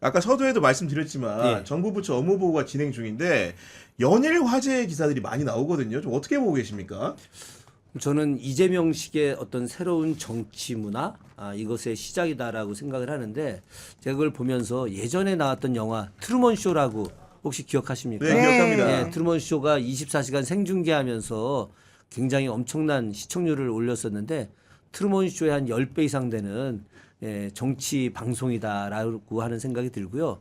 아까 서두에도 말씀드렸지만 예. 정부 부처 업무 보고가 진행 중인데 연일 화제 기사들이 많이 나오거든요. 좀 어떻게 보고 계십니까? 저는 이재명식의 어떤 새로운 정치 문화 이것의 시작이다라고 생각을 하는데 제가 그걸 보면서 예전에 나왔던 영화 트루먼 쇼라고 혹시 기억하십니까? 네, 기억합니다. 예, 트루먼 쇼가 24시간 생중계하면서 굉장히 엄청난 시청률을 올렸었는데 트루먼 쇼의 한 10배 이상 되는 정치 방송이다라고 하는 생각이 들고요.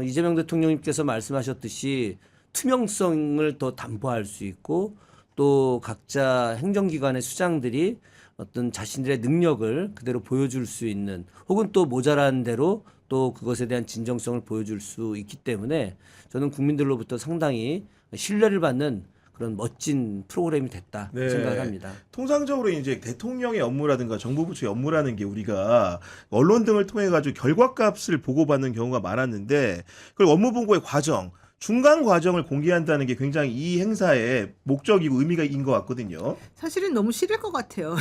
이재명 대통령님께서 말씀하셨듯이 투명성을 더 담보할 수 있고 또 각자 행정기관의 수장들이 어떤 자신들의 능력을 그대로 보여줄 수 있는 혹은 또 모자란 대로 또 그것에 대한 진정성을 보여줄 수 있기 때문에 저는 국민들로부터 상당히 신뢰를 받는 그런 멋진 프로그램이 됐다 네. 생각을 합니다. 통상적으로 이제 대통령의 업무라든가 정부 부처의 업무라는 게 우리가 언론 등을 통해 가지고 결과값을 보고받는 경우가 많았는데 그걸 업무 보고의 과정, 중간 과정을 공개한다는 게 굉장히 이 행사의 목적이고 의미가 있는 것 같거든요. 사실은 너무 싫을 것 같아요.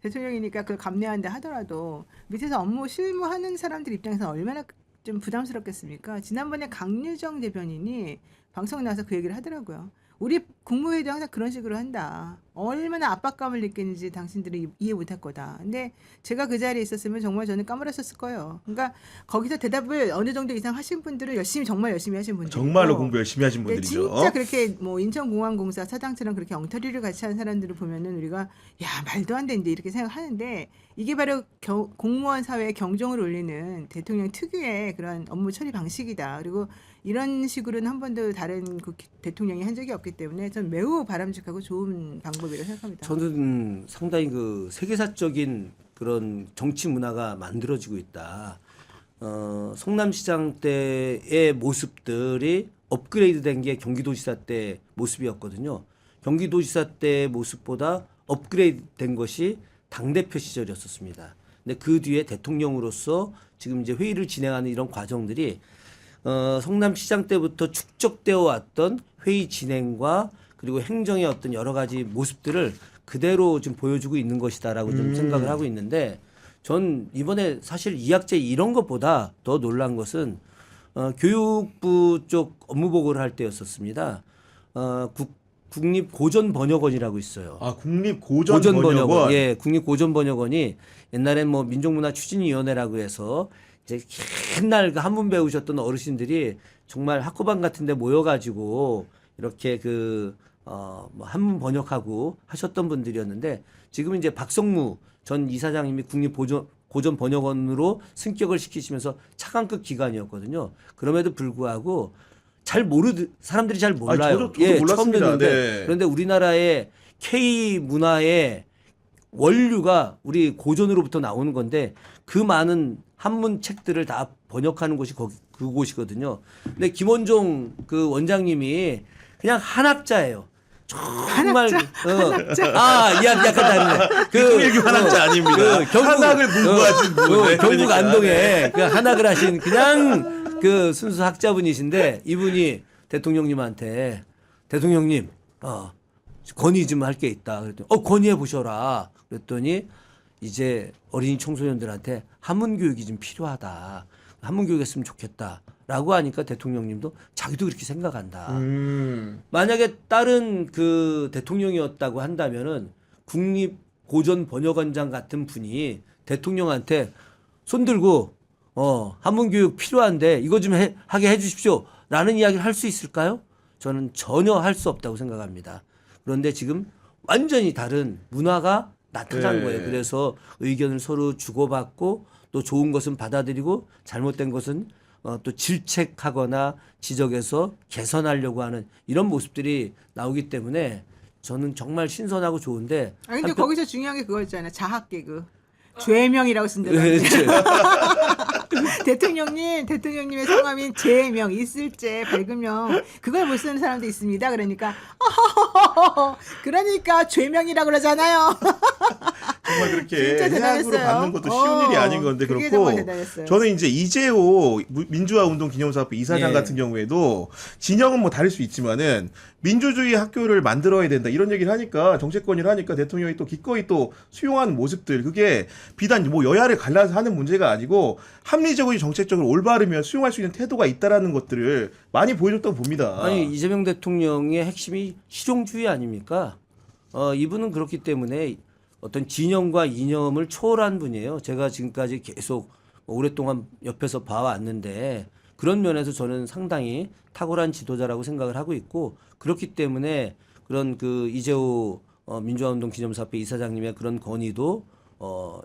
대통령이니까 그걸 감내한다 하더라도 밑에서 업무 실무하는 사람들 입장에서 얼마나 좀 부담스럽겠습니까? 지난번에 강유정 대변인이 방송에 나와서 그 얘기를 하더라고요. 우리 국무회의도 항상 그런 식으로 한다. 얼마나 압박감을 느끼는지 당신들이 이해 못할 거다. 근데 제가 그 자리에 있었으면 정말 저는 까무러졌을 거예요. 그러니까 거기서 대답을 어느 정도 이상 하신 분들은 정말 열심히 하신 분들. 정말로 공부 열심히 하신 네, 분들이죠. 진짜 그렇게 뭐 인천공항공사 사장처럼 그렇게 엉터리를 같이 하는 사람들을 보면은 우리가 야 말도 안 되는데 이렇게 생각하는데 이게 바로 공무원 사회의 경종을 울리는 대통령 특유의 그런 업무 처리 방식이다. 그리고 이런 식으로는 한 번도 다른 대통령이 한 적이 없기 때문에 저는 매우 바람직하고 좋은 방법이라고 생각합니다. 저는 상당히 그 세계사적인 그런 정치 문화가 만들어지고 있다. 성남시장 때의 모습들이 업그레이드된 게 경기도지사 때 모습이었거든요. 경기도지사 때 모습보다 업그레이드된 것이 당대표 시절이었었습니다. 근데 그 뒤에 대통령으로서 지금 이제 회의를 진행하는 이런 과정들이 성남시장 때부터 축적되어 왔던 회의 진행과 그리고 행정의 어떤 여러 가지 모습들을 그대로 좀 보여주고 있는 것이다라고 좀 생각을 하고 있는데 전 이번에 사실 이학제 이런 것보다 더 놀란 것은 교육부 쪽 업무 보고를 할 때였었습니다. 국립고전번역원이라고 있어요. 아, 국립고전번역원. 예, 국립고전번역원이 옛날엔 뭐 민족문화추진위원회라고 해서 이제 옛날 그 한문 배우셨던 어르신들이 정말 학구방 같은 데 모여가지고 이렇게 뭐 한문 번역하고 하셨던 분들이었는데 지금 이제 박성무 전 이사장님이 국립고전번역원으로 승격을 시키시면서 차관급 기관이었거든요. 그럼에도 불구하고 사람들이 잘 몰라요. 저도 예, 몰랐습니다. 처음 듣는데 네. 그런데 우리나라의 K 문화의 원류가 우리 고전으로부터 나오는 건데 그 많은 한문 책들을 다 번역하는 곳이 그곳이거든요. 근데 김원종 그 원장님이 그냥 한학자예요. 정말 약간 다르네. 일기 한학자 아닙니다. 한학을 공부하신 분. 네, 경북 그러니까. 안동에 그 한학을 하신 그냥 그 순수 학자분이신데 이분이 대통령님한테 대통령님 건의 좀 할 게 있다. 그랬더니 건의해 보셔라. 그랬더니 이제 어린이 청소년들한테 한문 교육이 좀 필요하다. 한문 교육했으면 좋겠다라고 하니까 대통령님도 자기도 그렇게 생각한다. 만약에 다른 그 대통령이었다고 한다면은 국립고전번역원장 같은 분이 대통령한테 손 들고 한문 교육 필요한데 이거 좀 하게 해주십시오라는 이야기를 할 수 있을까요? 저는 전혀 할 수 없다고 생각합니다. 그런데 지금 완전히 다른 문화가 나타난 네. 거예요. 그래서 의견을 서로 주고받고 또 좋은 것은 받아들이고 잘못된 것은 또 질책하거나 지적해서 개선하려고 하는 이런 모습들이 나오기 때문에 저는 정말 신선하고 좋은데 아니 근데 거기서 중요한 게 그거 있잖아요. 자학 개그. 죄명이라고 쓴다고. 대통령님의 성함인 제명, 있을제, 밝으명 그걸 못 쓰는 사람도 있습니다. 그러니까 죄명이라고 그러잖아요. 정말 그렇게 진짜 해악으로 대단했어요. 받는 것도 쉬운 일이 아닌 건데 그게 그렇고 정말 대단했어요. 저는 이제 이재호 민주화운동 기념사업부 이사장 예. 같은 경우에도 진영은 뭐 다를 수 있지만은 민주주의 학교를 만들어야 된다 이런 얘기를 하니까 정책권을 하니까 대통령이 또 기꺼이 또 수용하는 모습들 그게 비단 뭐 여야를 갈라서 하는 문제가 아니고 합리적으로 정책적으로 올바르면 수용할 수 있는 태도가 있다라는 것들을 많이 보여줬다고 봅니다. 아니 이재명 대통령의 핵심이 실용주의 아닙니까? 이분은 그렇기 때문에 어떤 진영과 이념을 초월한 분이에요. 제가 지금까지 계속 오랫동안 옆에서 봐왔는데 그런 면에서 저는 상당히 탁월한 지도자라고 생각을 하고 있고 그렇기 때문에 그런 그 이재호 민주화운동 기념사업회 이사장님의 그런 건의도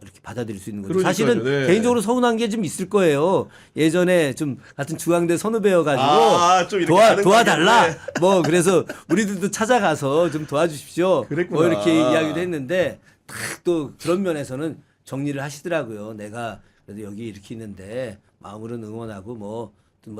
이렇게 받아들일 수 있는 거죠. 그러니까요. 사실은 네. 개인적으로 서운한 게 좀 있을 거예요. 예전에 좀 같은 중앙대 선후배여가지고 좀 이렇게 가는 도와달라. 거겠네. 뭐 그래서 우리들도 찾아가서 좀 도와주십시오. 그랬구나. 뭐 이렇게 이야기도 했는데 딱 또 그런 면에서는 정리를 하시더라고요. 내가 그래도 여기 이렇게 있는데 마음으로는 응원하고 뭐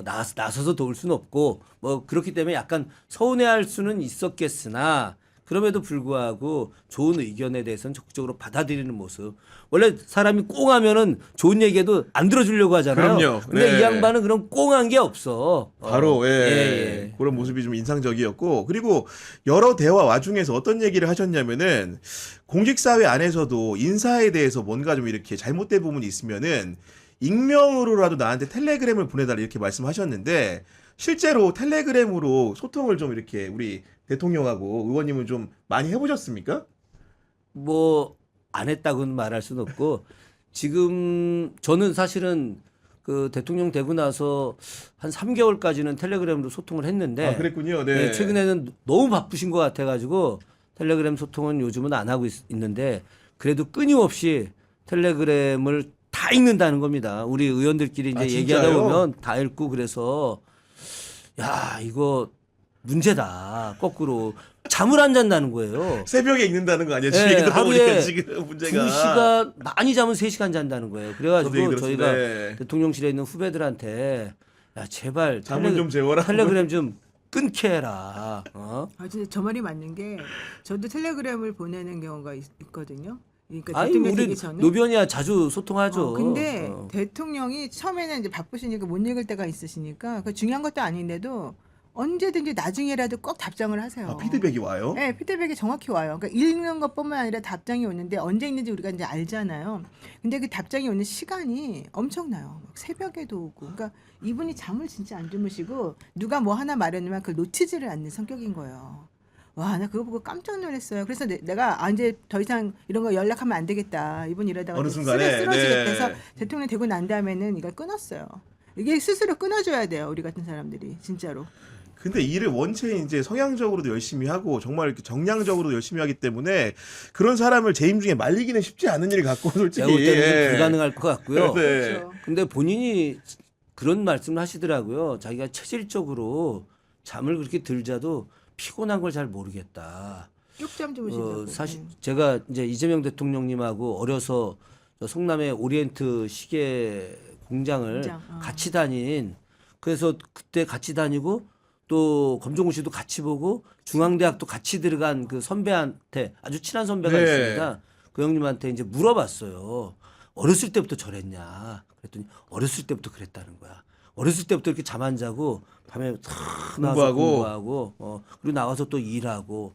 나서서 도울 수는 없고 뭐 그렇기 때문에 약간 서운해할 수는 있었겠으나 그럼에도 불구하고 좋은 의견에 대해서는 적극적으로 받아들이는 모습. 원래 사람이 꽁하면은 좋은 얘기해도 안 들어주려고 하잖아요. 그럼요. 근데 네. 이 양반은 그런 꽁한 게 없어. 바로 예. 예. 그런 모습이 좀 인상적이었고 그리고 여러 대화 와중에서 어떤 얘기를 하셨냐면은 공직사회 안에서도 인사에 대해서 뭔가 좀 이렇게 잘못된 부분이 있으면은 익명으로라도 나한테 텔레그램을 보내달라 이렇게 말씀하셨는데 실제로 텔레그램으로 소통을 좀 이렇게 우리 대통령하고 의원님은 좀 많이 해보셨습니까? 뭐 안 했다고는 말할 수는 없고 지금 저는 사실은 그 대통령 되고 나서 한 3개월까지는 텔레그램으로 소통을 했는데 아 그랬군요. 네. 네, 최근에는 너무 바쁘신 것 같아가지고 텔레그램 소통은 요즘은 안 하고 있는데 그래도 끊임없이 텔레그램을 다 읽는다는 겁니다. 우리 의원들끼리 이제 아, 얘기하다 진짜요? 보면 다 읽고 그래서 야 이거 문제다. 거꾸로 잠을 안 잔다는 거예요. 새벽에 읽는다는 거 아니에요? 네, 지금 얘기 하루에 들어보니까 지금 문제가 2시간 많이 자면 3시간 잔다는 거예요. 저도 그래가지고 얘기 저희가 들었습니다. 대통령실에 있는 후배들한테 야 제발 잠은 좀 재워라. 텔레그램 좀 끊게 해라. 진짜 저 말이 맞는 게 저도 텔레그램을 보내는 경우가 있거든요. 그러니까 아니 대통령 우리 되기 전에. 노변이야 자주 소통하죠. 근데 대통령이 처음에는 이제 바쁘시니까 못 읽을 때가 있으시니까 그 중요한 것도 아닌데도 언제든지 나중에라도 꼭 답장을 하세요. 아, 피드백이 와요? 네, 피드백이 정확히 와요. 그러니까 읽는 것뿐만 아니라 답장이 오는데 언제 있는지 우리가 이제 알잖아요. 근데 그 답장이 오는 시간이 엄청나요. 막 새벽에도 오고. 그러니까 이분이 잠을 진짜 안 주무시고 누가 뭐 하나 말했냐면 그걸 놓치지를 않는 성격인 거예요. 와, 나 그거 보고 깜짝 놀랐어요. 그래서 내가 이제 더 이상 이런 거 연락하면 안 되겠다. 이분 이러다가 어느 순간에, 쓰러지겠다 네. 해서 대통령 되고 난 다음에는 이걸 끊었어요. 이게 스스로 끊어줘야 돼요. 우리 같은 사람들이 진짜로. 근데 일을 원체 이제 성향적으로도 열심히 하고 정말 이렇게 정량적으로도 열심히 하기 때문에 그런 사람을 재임 중에 말리기는 쉽지 않은 일 같고 솔직히 제가 볼 때는 좀 예. 불가능할 것 같고요. 네. 그렇죠. 근데 본인이 그런 말씀을 하시더라고요. 자기가 체질적으로 잠을 그렇게 들자도 피곤한 걸 잘 모르겠다. 쪽잠 주무신다고. 사실 제가 이제 이재명 대통령님하고 어려서 저 성남의 오리엔트 시계 공장을 공장, 같이 다닌 그래서 그때 같이 다니고 또 검정고 씨도 같이 보고 중앙대학도 같이 들어간 그 선배한테 아주 친한 선배가 네. 있습니다. 그 형님한테 이제 물어봤어요. 어렸을 때부터 저랬냐? 그랬더니 어렸을 때부터 그랬다는 거야. 어렸을 때부터 이렇게 잠 안 자고 밤에 탁 나와서 공부하고 그리고 나와서 또 일하고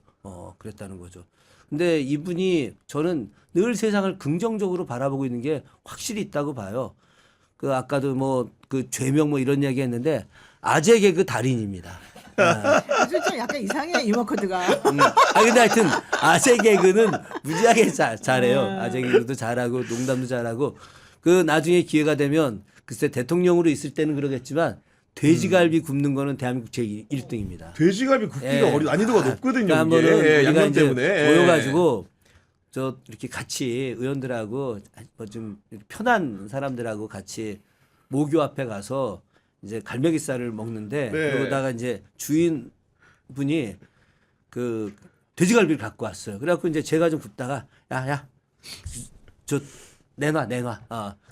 그랬다는 거죠. 근데 이분이 저는 늘 세상을 긍정적으로 바라보고 있는 게 확실히 있다고 봐요. 그 아까도 뭐 그 죄명 뭐 이런 얘기 했는데 아재 개그 달인입니다. 좀 약간 이상해 유머 코드가. 근데 하여튼 아재 개그는 무지하게 잘해요. 아재 개그도 잘하고 농담도 잘하고 그 나중에 기회가 되면 글쎄 대통령으로 있을 때는 그러겠지만 돼지갈비 굽는 거는 대한민국 제 1등입니다. 돼지갈비 굽기가 난이도가 높거든요. 그러니까 한번은 이게. 우리가 양념 이제 때문에 모여가지고 저 이렇게 같이 의원들하고 뭐 좀 편한 사람들하고 같이 모교 앞에 가서 이제 갈매기살을 먹는데 네. 그러다가 이제 주인분이 그 돼지갈비를 갖고 왔어요. 그래갖고 이제 제가 좀 굽다가 야 저 내놔.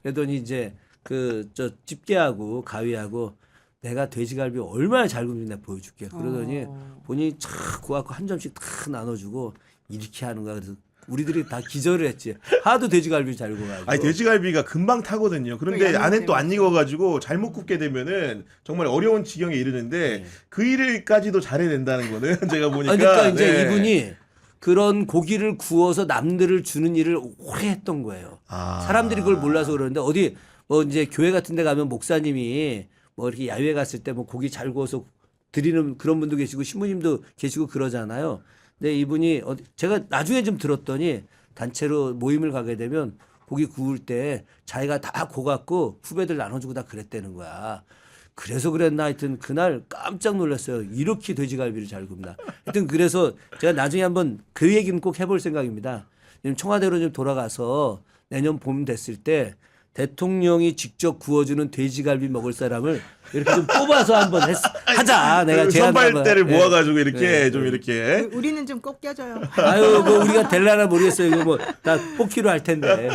그랬더니 이제 그 저 집게하고 가위하고 내가 돼지갈비 얼마나 잘 굽는지 내가 보여줄게. 그러더니 본인이 착 구워갖고 한 점씩 탁 나눠주고 이렇게 하는 거야. 그래서 우리들이 다 기절을 했지. 하도 돼지갈비 잘 구워가지고. 아니 돼지갈비가 금방 타거든요. 그런데 양념 안에 또 안 때문에. 익어가지고 잘못 굽게 되면은 정말 어려운 지경에 이르는데 네. 그 일까지도 잘해낸다는 거는 제가 보니까. 그러니까 이제 네. 이분이 그런 고기를 구워서 남들을 주는 일을 오래 했던 거예요. 아. 사람들이 그걸 몰라서 그러는데 어디 뭐 이제 교회 같은 데 가면 목사님이 뭐 이렇게 야외 갔을 때 뭐 고기 잘 구워서 드리는 그런 분도 계시고 신부님도 계시고 그러잖아요. 근데 이분이 제가 나중에 좀 들었더니 단체로 모임을 가게 되면 고기 구울 때 자기가 다 고갖고 후배들 나눠주고 다 그랬다는 거야. 그래서 그랬나 하여튼 그날 깜짝 놀랐어요. 이렇게 돼지갈비를 잘 굽나. 하여튼 그래서 제가 나중에 한번 그 얘기는 꼭 해볼 생각입니다. 지금 청와대로 좀 돌아가서 내년 봄 됐을 때 대통령이 직접 구워주는 돼지갈비 먹을 사람을 이렇게 좀 뽑아서 한번 하자. 내가 그 제안 선발대를 한번. 모아가지고 이렇게 네, 좀 네. 이렇게. 우리는 좀 꼭 껴줘요. 아유 뭐 우리가 될라나 모르겠어요. 이거 뭐 다 뽑기로 할 텐데. 네.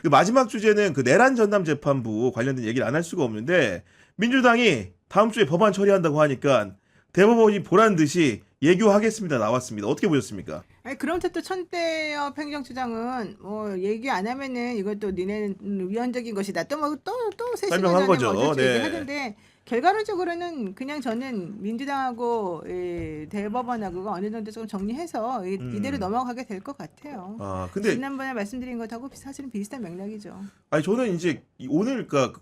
그 마지막 주제는 그 내란 전담 재판부 관련된 얘기를 안 할 수가 없는데 민주당이 다음 주에 법안 처리한다고 하니까 대법원이 보란 듯이 예교하겠습니다 나왔습니다. 어떻게 보셨습니까? 아니 그럼부터 또 천대엽 행정처장은 뭐 얘기 안 하면은 이것도 니네는 위헌적인 것이다. 또 뭐 또 설명한 거죠. 네. 얘기하던데 결과론적으로는 그냥 저는 민주당하고 이 대법원하고가 어느 정도 좀 정리해서 이대로 넘어가게 될 것 같아요. 아 근데 지난번에 말씀드린 것하고 사실은 비슷한 맥락이죠. 아니 저는 이제 오늘 그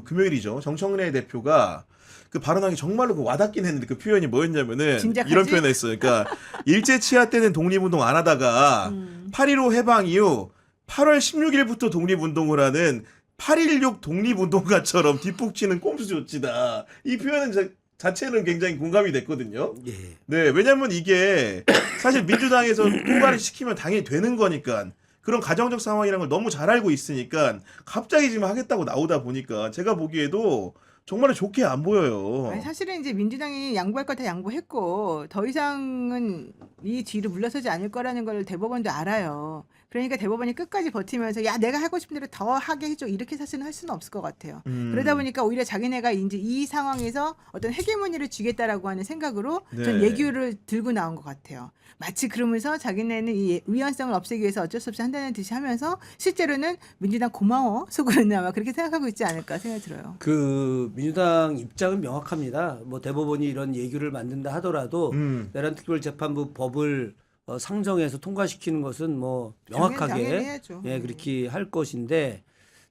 금요일이죠. 정청래 대표가 그 발언하기 정말로 그 와닿긴 했는데 그 표현이 뭐였냐면은 진작하지? 이런 표현을 했어요. 그러니까 일제 치하 때는 독립운동 안 하다가 8.15 해방 이후 8월 16일부터 독립운동을 하는 8.16 독립운동가처럼 뒷북치는 꼼수 조치다. 이 표현은 자체는 굉장히 공감이 됐거든요. 예. 네, 왜냐면 이게 사실 민주당에서 통과를 시키면 당연히 되는 거니까 그런 가정적 상황이라는 걸 너무 잘 알고 있으니까 갑자기 지금 하겠다고 나오다 보니까 제가 보기에도 정말 좋게 안 보여요. 아니, 사실은 이제 민주당이 양보할 거 다 양보했고 더 이상은 이 뒤로 물러서지 않을 거라는 걸 대법원도 알아요. 그러니까 대법원이 끝까지 버티면서 야 내가 하고 싶은 대로 더 하게 해줘 이렇게 사실은 할 수는 없을 것 같아요. 그러다 보니까 오히려 자기네가 이제 이 상황에서 어떤 헤게모니를 쥐겠다라고 하는 생각으로 전 네. 예규를 들고 나온 것 같아요. 마치 그러면서 자기네는 이 위헌성을 없애기 위해서 어쩔 수 없이 한다는 듯이 하면서 실제로는 민주당 고마워 속으로는 아마 그렇게 생각하고 있지 않을까 생각이 들어요. 그 민주당 입장은 명확합니다. 뭐 대법원이 이런 예규를 만든다 하더라도 내란 특별재판부 법을 상정해서 통과시키는 것은 뭐 명확하게 당연히 해야죠. 예 그렇게 할 것인데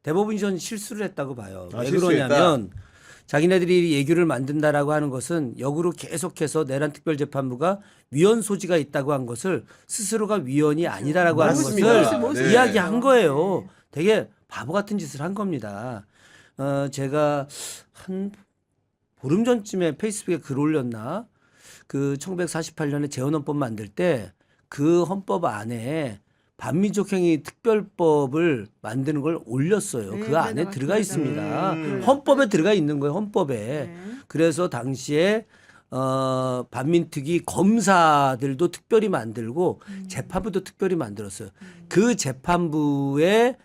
대법원이 전 실수를 했다고 봐요. 아, 왜 실수했다? 그러냐면 자기네들이 예규를 만든다라고 하는 것은 역으로 계속해서 내란 특별재판부가 위헌 소지가 있다고 한 것을 스스로가 위헌이 아니다라고 하는 맞습니다. 것을 네. 이야기한 거예요. 되게 바보 같은 짓을 한 겁니다. 제가 한 보름 전쯤에 페이스북에 글 올렸나? 그 1948년에 재헌헌법 만들 때 그 헌법 안에 반민족행위 특별법을 만드는 걸 올렸어요. 네, 그 안에 그래서 들어가 맞습니다. 있습니다. 헌법에 들어가 있는 거예요. 헌법에. 네. 그래서 당시에 반민특위 검사들도 특별히 만들고 재판부도 특별히 만들었어요. 그 재판부의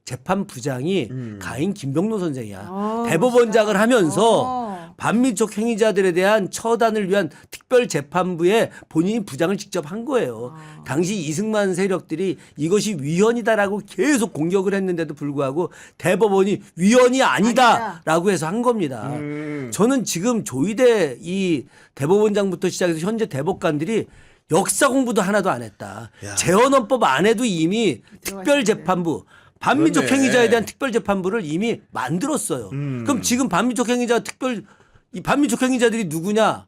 재판부장이 가인 김병로 선생이야. 대법원장을 하면서 반민족 행위자들에 대한 처단을 위한 특별 재판부에 본인이 부장을 직접 한 거예요. 당시 이승만 세력들이 이것이 위헌이다라고 계속 공격을 했는데도 불구하고 대법원이 위헌이 아니다라고 해서 한 겁니다. 저는 지금 조희대 이 대법원장부터 시작해서 현재 대법관들이 역사 공부도 하나도 안 했다. 야. 재헌헌법 안에도 이미 특별 재판부 반민족 그렇네. 행위자에 대한 특별 재판부를 이미 만들었어요. 그럼 지금 반민족 행위자 이 반민족 행위자들이 누구냐?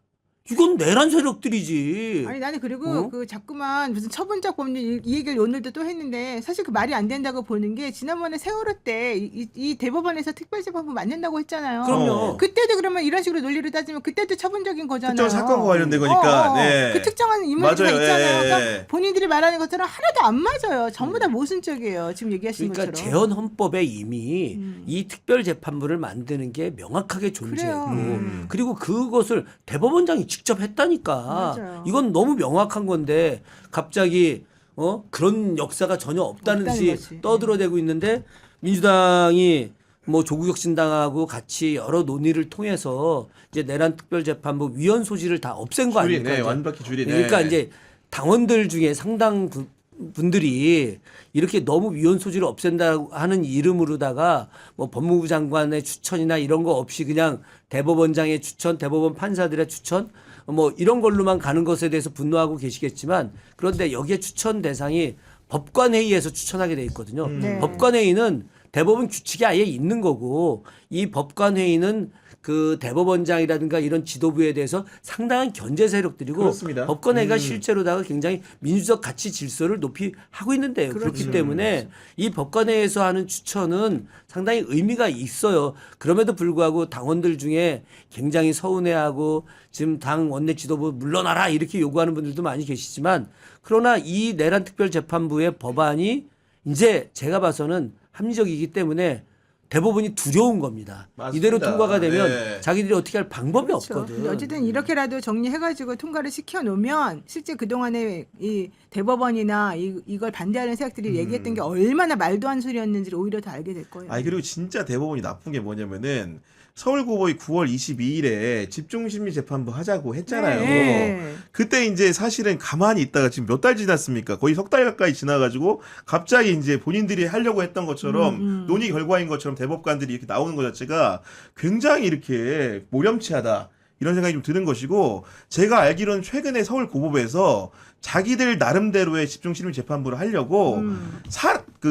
이건 내란 세력들이지. 아니 나는 그리고 그 자꾸만 무슨 처분적 법률 이 얘기를 오늘도 또 했는데 사실 그 말이 안 된다고 보는 게 지난번에 세월호 때 이 대법원에서 특별재판부 만든다고 했잖아요. 그럼요. 그때도 그러면 이런 식으로 논리를 따지면 그때도 처분적인 거잖아요. 특정 사건과 관련된 거니까. 네. 그 특정한 인물들이 맞아요. 있잖아요. 예, 그러니까 예. 본인들이 말하는 것처럼 하나도 안 맞아요. 전부 다 모순적이에요. 지금 얘기하신 그러니까 것처럼. 재헌 헌법에 이미 이 특별 재판부를 만드는 게 명확하게 존재했고 그래요. 그리고 그것을 대법원장이 직접 했다니까. 맞아요. 이건 너무 명확한 건데 갑자기 그런 역사가 전혀 없다는 없다는 듯이 거지. 떠들어대고 있는데 민주당이 뭐 조국혁신당하고 같이 여러 논의를 통해서 이제 내란 특별재판부 위헌 소지를 다 없앤 거 아닙니까? 줄이네, 이제. 완벽히 줄이네. 그러니까 이제 당원들 중에 상당 분들이 이렇게 너무 위헌 소지를 없앤다고 하는 이름으로다가 뭐 법무부 장관의 추천이나 이런 거 없이 그냥 대법원장의 추천, 대법원 판사들의 추천 뭐 이런 걸로만 가는 것에 대해서 분노하고 계시겠지만 그런데 여기에 추천 대상이 법관회의에서 추천하게 돼 있거든요. 네. 법관회의는 대법원 규칙이 아예 있는 거고 이 법관회의는 그 대법원장이라든가 이런 지도부에 대해서 상당한 견제 세력들이고 그렇습니다. 법관회의가 실제로다가 굉장히 민주적 가치 질서를 높이 하고 있는데요. 그렇기 그렇죠. 때문에 이 법관회의에서 하는 추천은 상당히 의미가 있어요. 그럼에도 불구하고 당원들 중에 굉장히 서운해하고 지금 당 원내 지도부 물러나라 이렇게 요구하는 분들도 많이 계시지만 그러나 이 내란 특별재판부의 법안이 이제 제가 봐서는 합리적이기 때문에 대법원이 두려운 겁니다. 맞습니다. 이대로 통과가 되면 네. 자기들이 어떻게 할 방법이 그렇죠. 없거든. 근데 어쨌든 이렇게라도 정리해가지고 통과를 시켜놓으면 실제 그동안에 이 대법원이나 이걸 반대하는 세력들이 얘기했던 게 얼마나 말도 안 소리였는지를 오히려 더 알게 될 거예요. 아니 그리고 진짜 대법원이 나쁜 게 뭐냐면은 서울고법이 9월 22일에 집중심리재판부 하자고 했잖아요. 네. 그때 이제 사실은 가만히 있다가 지금 몇 달 지났습니까? 거의 석 달 가까이 지나가지고 갑자기 이제 본인들이 하려고 했던 것처럼 논의 결과인 것처럼 대법관들이 이렇게 나오는 것 자체가 굉장히 이렇게 모렴치하다. 이런 생각이 좀 드는 것이고 제가 알기로는 최근에 서울고법에서 자기들 나름대로의 집중심리재판부를 하려고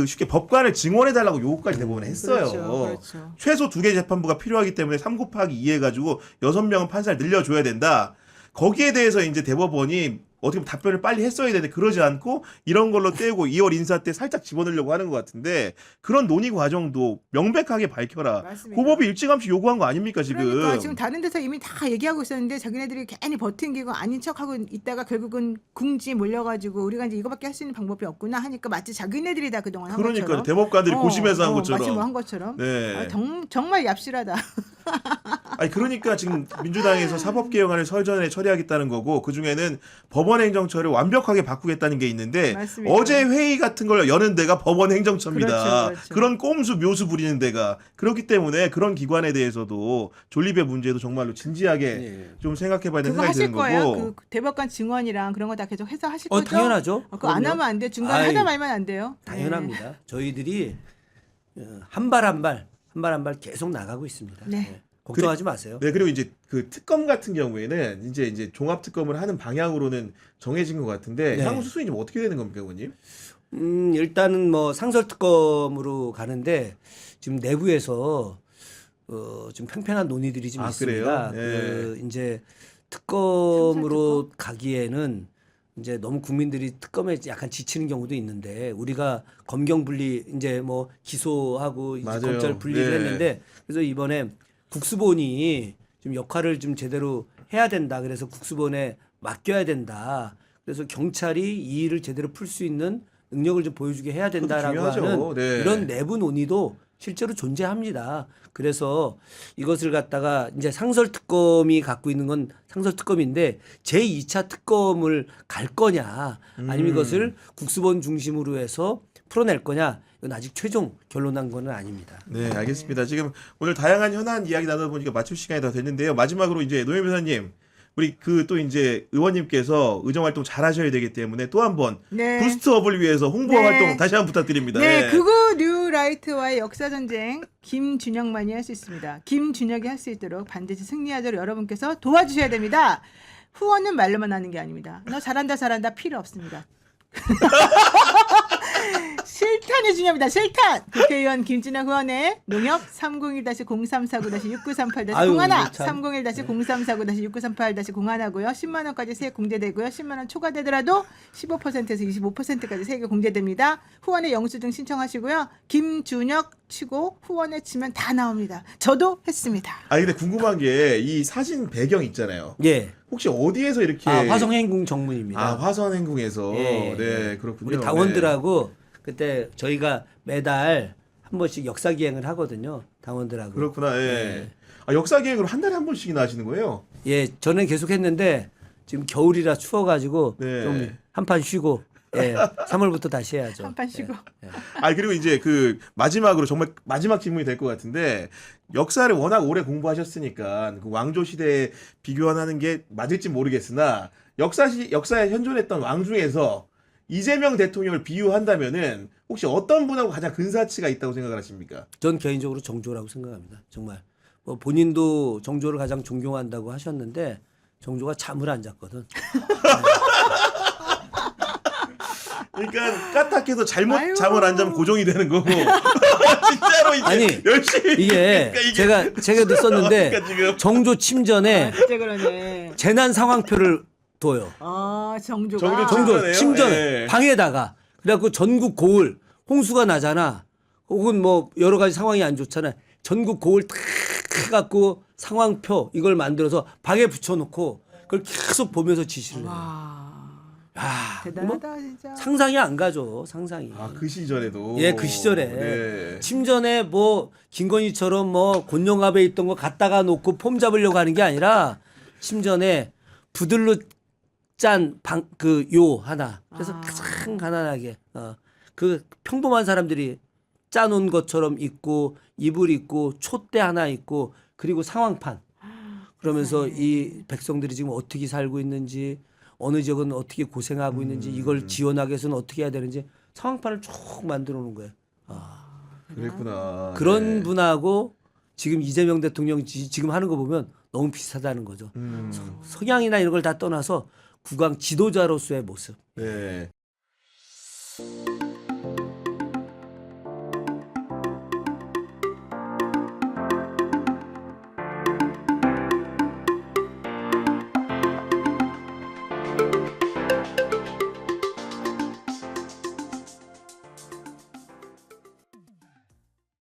쉽게 법관을 증언해달라고 요구까지 대법원에 했어요. 그렇죠. 최소 2개 재판부가 필요하기 때문에 3 곱하기 2 해가지고 6명은 판사를 늘려줘야 된다. 거기에 대해서 이제 대법원이 어떻게 보면 답변을 빨리 했어야 되는데 그러지 않고 이런 걸로 떼고 2월 인사 때 살짝 집어넣으려고 하는 것 같은데 그런 논의 과정도 명백하게 밝혀라. 맞습니다. 고법이 일찌감치 요구한 거 아닙니까 지금? 그러니까 지금 다른 데서 이미 다 얘기하고 있었는데 자기네들이 괜히 버팅기고 아닌 척하고 있다가 결국은 궁지 몰려가지고 우리가 이제 이거밖에 할 수 있는 방법이 없구나 하니까 마치 자기네들이 다 그동안 한 그러니까 것처럼 대법관들이 고심해서 한 것처럼. 마치 뭐 한 것처럼 네. 아, 정말 얍실하다. 아니 그러니까 지금 민주당에서 사법개혁안을 설전에 처리하겠다는 거고 그 중에는 법원행정처를 완벽하게 바꾸겠다는 게 있는데 맞습니다. 어제 회의 같은 걸 여는 데가 법원행정처입니다. 그렇죠. 그런 꼼수 묘수 부리는 데가 그렇기 때문에 그런 기관에 대해서도 존립의 문제도 정말로 진지하게 네. 좀 생각해봐야 되는 그거 생각이 하실 드는 거예요? 거고. 그 대법관 증언이랑 그런 거 다 계속 해서 하실 거죠? 당연하죠. 그거 안 그럼요. 하면 안 돼. 중간에 아이, 하다 말면 안 돼요. 당연합니다. 저희들이 한 발 한 발 계속 나가고 있습니다. 네. 네. 걱정하지 마세요. 네 그리고 이제 그 특검 같은 경우에는 이제 종합 특검을 하는 방향으로는 정해진 것 같은데 네. 향후 수순이 좀 어떻게 되는 겁니까, 의원님? 일단은 뭐 상설특검으로 가는데 지금 내부에서 좀 팽팽한 논의들이 좀 아, 있습니다. 그래요? 네. 그 이제 특검으로 가기에는 이제 너무 국민들이 특검에 약간 지치는 경우도 있는데 우리가 검경 분리 이제 뭐 기소하고 이제 맞아요. 검찰 분리를 네. 했는데 그래서 이번에 국수본이 좀 역할을 좀 제대로 해야 된다. 그래서 국수본에 맡겨야 된다. 그래서 경찰이 이 일을 제대로 풀 수 있는 능력을 좀 보여주게 해야 된다라고 중요하죠. 하는 네. 이런 내부 논의도 실제로 존재합니다. 그래서 이것을 갖다가 이제 상설특검이 갖고 있는 건 상설특검인데 제2차 특검을 갈 거냐 아니면 이것을 국수본 중심으로 해서 풀어낼 거냐 이건 아직 최종 결론난 거는 아닙니다. 네, 알겠습니다. 지금 오늘 다양한 현안 이야기 나눠보니까 마칠 시간이 다 됐는데요. 마지막으로 이제 노영 변호사님, 우리 그 또 이제 의원님께서 의정 활동 잘 하셔야 되기 때문에 또 한번 네. 부스트업을 위해서 홍보 네. 활동 다시 한번 부탁드립니다. 네, 예. 극우 뉴라이트와의 역사전쟁 김준혁만이 할 수 있습니다. 김준혁이 할 수 있도록 반드시 승리하도록 여러분께서 도와주셔야 됩니다. 후원은 말로만 하는 게 아닙니다. 너 잘한다 필요 없습니다. 실탄이 중요합니다. 실탄. 국회의원 김준혁 의원의 농협 301-0349-6938-01 아유, 참. 301-0349-6938-01고요. 10만 원까지 세액 공제되고요. 10만 원 초과되더라도 15%에서 25%까지 세액이 공제됩니다. 후원의 영수증 신청하시고요. 김준혁 치고 후원에 치면 다 나옵니다. 저도 했습니다. 아 근데 궁금한 게 이 사진 배경 있잖아요. 예. 혹시 어디에서 이렇게 화성행궁 정문입니다. 화성행궁에서 예, 네 그렇군요. 우리 당원들하고 그때 저희가 매달 한 번씩 역사 기행을 하거든요. 당원들하고. 네. 그렇구나. 예. 네. 아, 역사 기획으로 한 달에 한 번씩이나 하시는 거예요? 예, 저는 계속 했는데 지금 겨울이라 추워가지고 네. 좀 한판 쉬고 예, 3월부터 다시 해야죠. 한판 쉬고. 아 그리고 이제 그 마지막으로 정말 마지막 질문이 될 것 같은데 역사를 워낙 오래 공부하셨으니까 그 왕조 시대에 비교하는 게 맞을지 모르겠으나 역사에 현존했던 왕 중에서 이재명 대통령을 비유한다면은 혹시 어떤 분하고 가장 근사치가 있다고 생각을 하십니까? 전 개인적으로 정조라고 생각합니다. 정말 뭐 본인도 정조를 가장 존경한다고 하셨는데 정조가 잠을 안 잤거든. 그러니까 까딱해서 잘못 아이고. 잠을 안 자면 고정이 되는 거고 진짜로 이제 아니, 열심히 이게 그러니까 제가 썼는데 그러니까 지금 정조 침전에 진짜 그러네. 재난 상황표를 둬요. 정조가. 정조 침전에 예. 방에다가 그래갖고 전국 고을 홍수가 나잖아. 혹은 뭐 여러 가지 상황이 안 좋잖아. 전국 고을 탁 해갖고 상황표 이걸 만들어서 방에 붙여놓고 그걸 계속 보면서 지시를 해요. 와. 야, 대단하다 진짜. 상상이 안 가죠. 상상이. 그 시절에도 예, 그 시절에 네. 침전에 뭐 김건희처럼 뭐 곤룡압에 있던 거 갖다가 놓고 폼 잡으려고 하는 게 아니라 침전에 부들로 짠 그 요 하나. 그래서 가장 가난하게 그 평범한 사람들이 짜놓은 것처럼 있고 이불 있고 촛대 하나 있고 그리고 상황판. 그러면서 이 백성들이 지금 어떻게 살고 있는지 어느 지역은 어떻게 고생하고 있는지 이걸 지원하기 위해서는 어떻게 해야 되는지 상황판을 쭉 만들어 놓은 거예요. 그랬구나. 그런 네. 분하고 지금 이재명 대통령 지금 하는 거 보면 너무 비슷하다는 거죠. 성향이나 이런 걸 다 떠나서 국왕 지도자로서의 모습. 네.